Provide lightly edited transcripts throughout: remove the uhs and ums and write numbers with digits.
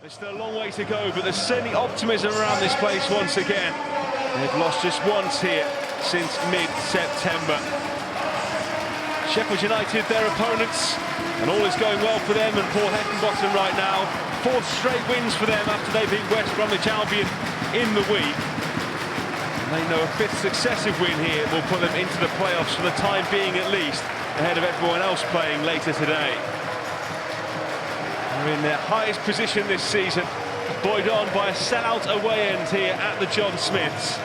There's still a long way to go, but there's certainly optimism around this place once again. They've lost just once here since mid-September. Sheffield United, their opponents, and all is going well for them and Paul Heckingbottom right now. 4 straight wins for them after they beat West Bromwich Albion in the week. And they know a 5th successive win here will put them into the playoffs for the time being at least, ahead of everyone else playing later today. They're in their highest position this season, buoyed on by a sellout away end here at the John Smiths.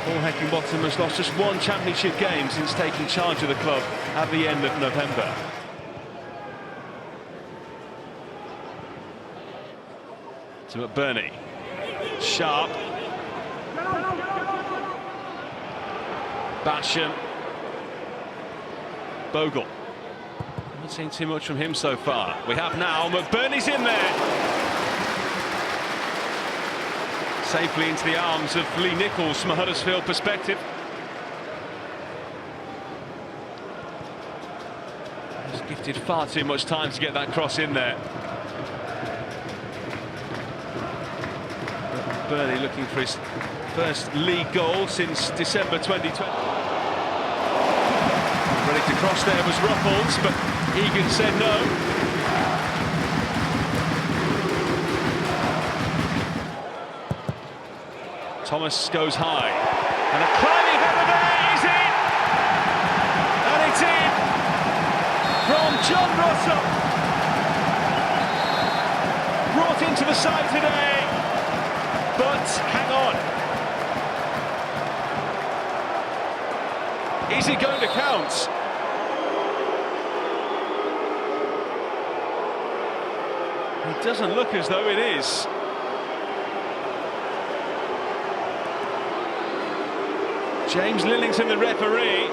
Paul Heckingbottom has lost just 1 championship game since taking charge of the club at the end of November. To McBurney. Sharp. Basham. Bogle. Haven't seen too much from him so far. We have now. McBurney's in there. Safely into the arms of Lee Nichols from a Huddersfield perspective. He's gifted far too much time to get that cross in there. McBurney looking for his first league goal since December 2020. Ready to cross there was Ruffles, but Egan said no. Thomas goes high, and a climbing header there is in! And it's in from John Russell. Brought into the side today, but hang on. Is it going to count? It doesn't look as though it is. James Lillington, the referee.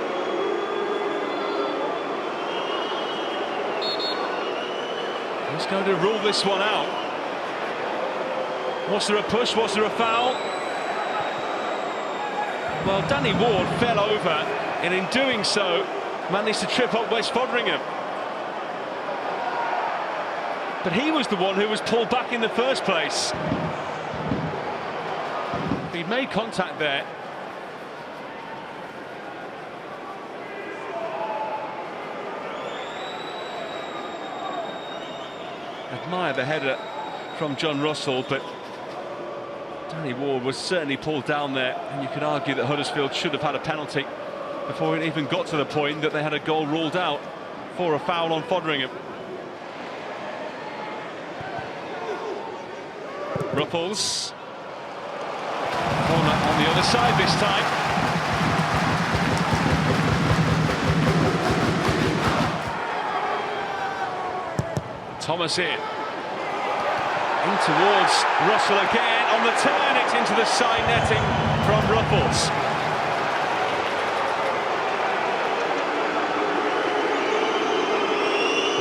He's going to rule this one out. Was there a push? Was there a foul? Well, Danny Ward fell over, and in doing so, managed to trip up West Fodringham. But he was the one who was pulled back in the first place. He made contact there. Admire the header from John Russell, but Danny Ward was certainly pulled down there, and you could argue that Huddersfield should have had a penalty before it even got to the point that they had a goal ruled out for a foul on Fodringham. Ruffles. Corner on the other side this time. Thomas in towards Russell again on the turn. It's into the side netting from Ruffles.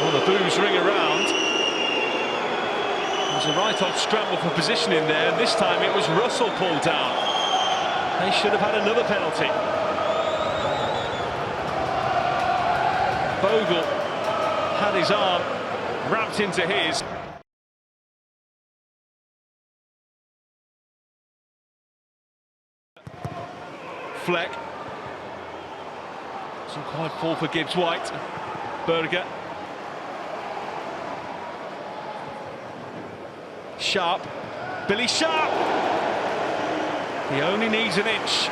Well, the boos ring around. There's a right odd scramble for position in there, and this time it was Russell pulled down. They should have had another penalty. Bogle had his arm wrapped into his. Fleck. Doesn't quite fall for Gibbs White. Berger. Sharp. Billy Sharp. He only needs an inch.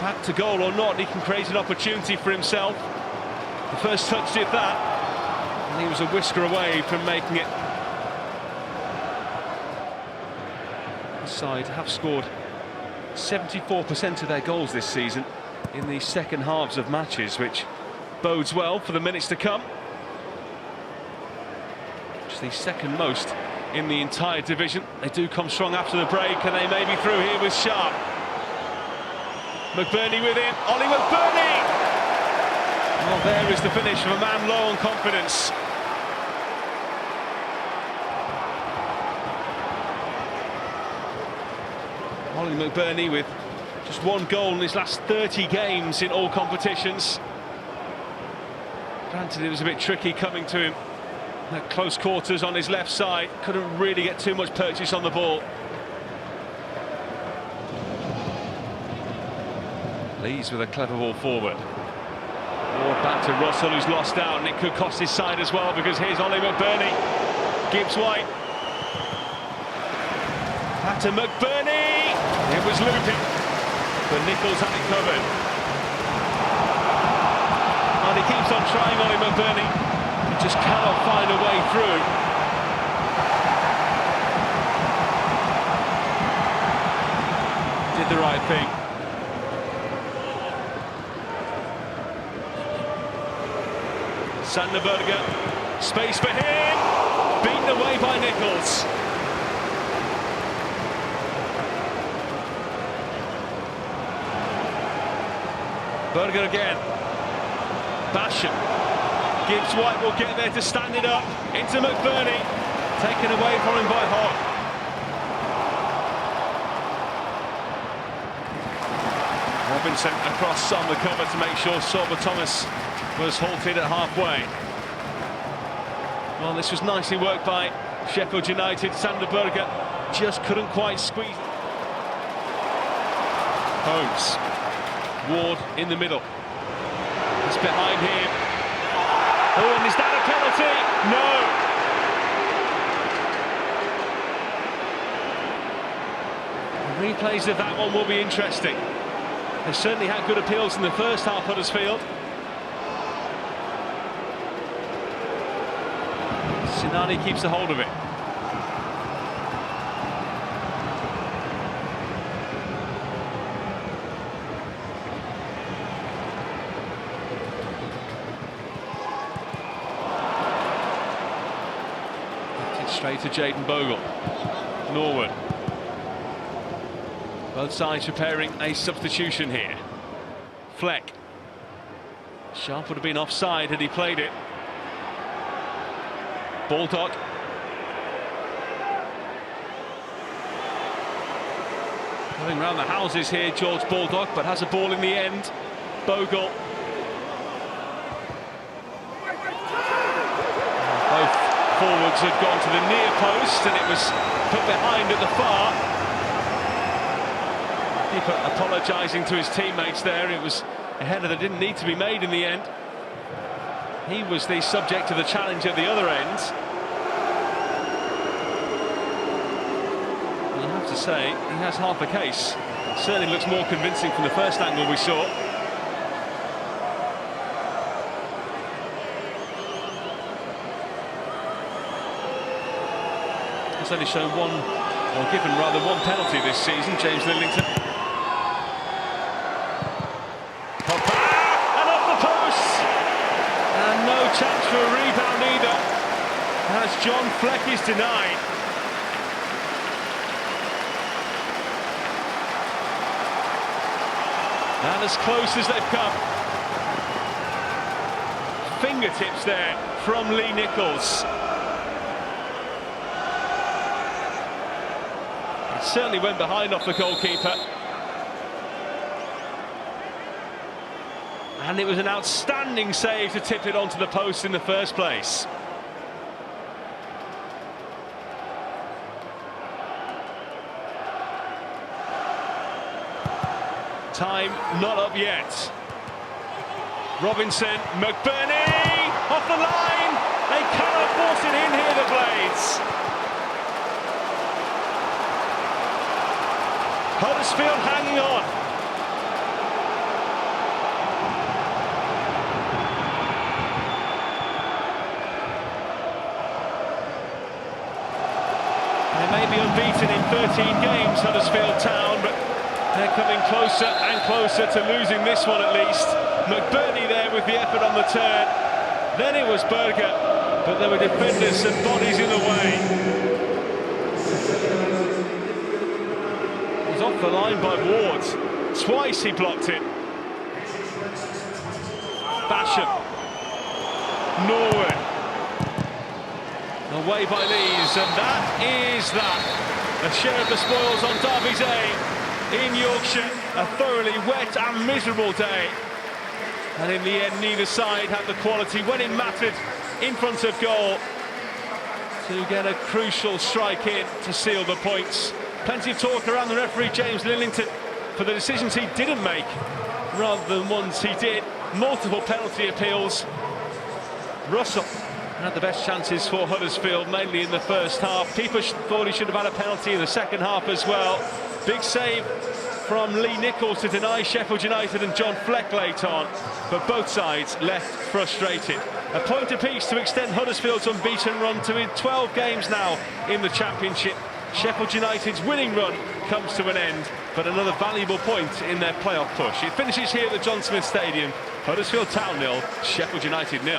Back to goal or not, he can create an opportunity for himself. The first touch did that, and he was a whisker away from making it. The side have scored 74% of their goals this season in the second halves of matches, which bodes well for the minutes to come. It's the second most in the entire division. They do come strong after the break, and they may be through here with Sharp. McBurney with him. Ollie McBurney! Well, there is the finish of a man low on confidence. Ollie McBurney with just 1 goal in his last 30 games in all competitions. Granted, it was a bit tricky coming to him At close quarters on his left side, couldn't really get too much purchase on the ball. Lees with a clever ball forward. Ward back to Russell, who's lost out, and it could cost his side as well, because here's Ollie McBurney. Gibbs White. Back to McBurney. It was looping, but Nichols had it covered. And he keeps on trying, Ollie McBurney. He just cannot find a way through. Did the right thing. Sanderberger, space for him, beaten away by Nichols. Berger again, Basham, Gibbs White will get there to stand it up, into McBurney, taken away from him by Hogg. Robinson across on the cover to make sure Sorba Thomas was halted at halfway. Well, this was nicely worked by Sheffield United. Sanderberger just couldn't quite squeeze. Holmes, Ward in the middle. It's behind him. Oh, and is that a penalty? No. The replays of that one will be interesting. They certainly had good appeals in the first half, Huddersfield. Sinani keeps a hold of it. Straight to Jayden Bogle. Norwood. Both sides preparing a substitution here. Fleck. Sharp would have been offside had he played it. Baldock. Going round the houses here, George Baldock, but has a ball in the end. Bogle. Both forwards had gone to the near post, and it was put behind at the far. Keeper apologising to his teammates there. It was a header that didn't need to be made in the end. He was the subject of the challenge at the other end. And I have to say, he has half a case. Certainly looks more convincing from the first angle we saw. He's only shown one, or given rather one penalty this season, James Lillington. Chance for a rebound either, as John Fleck is denied. And as close as they've come. Fingertips there from Lee Nichols. It certainly went behind off the goalkeeper. And it was an outstanding save to tip it onto the post in the first place. Time not up yet. Robinson, McBurney, off the line. They cannot force it in here, the Blades. Huddersfield hanging on. They may be unbeaten in 13 games, Huddersfield Town, but they're coming closer and closer to losing this one at least. McBurney there with the effort on the turn. Then it was Berger, but there were defenders and bodies in the way. It was off the line by Ward. Twice he blocked it. Basham. Norwood. Away by Lees, and that is that. A share of the spoils on Derby's A in Yorkshire. A thoroughly wet and miserable day. And in the end, neither side had the quality when it mattered in front of goal. to get a crucial strike in to seal the points. Plenty of talk around the referee, James Lillington, for the decisions he didn't make rather than ones he did. Multiple penalty appeals. Russell had the best chances for Huddersfield, mainly in the first half. People thought he should have had a penalty in the second half as well. Big save from Lee Nichols to deny Sheffield United and John Fleck late on, but both sides left frustrated. A point apiece to extend Huddersfield's unbeaten run to 12 games now in the Championship. Sheffield United's winning run comes to an end, but another valuable point in their playoff push. It finishes here at the John Smith Stadium. Huddersfield Town 0, Sheffield United 0.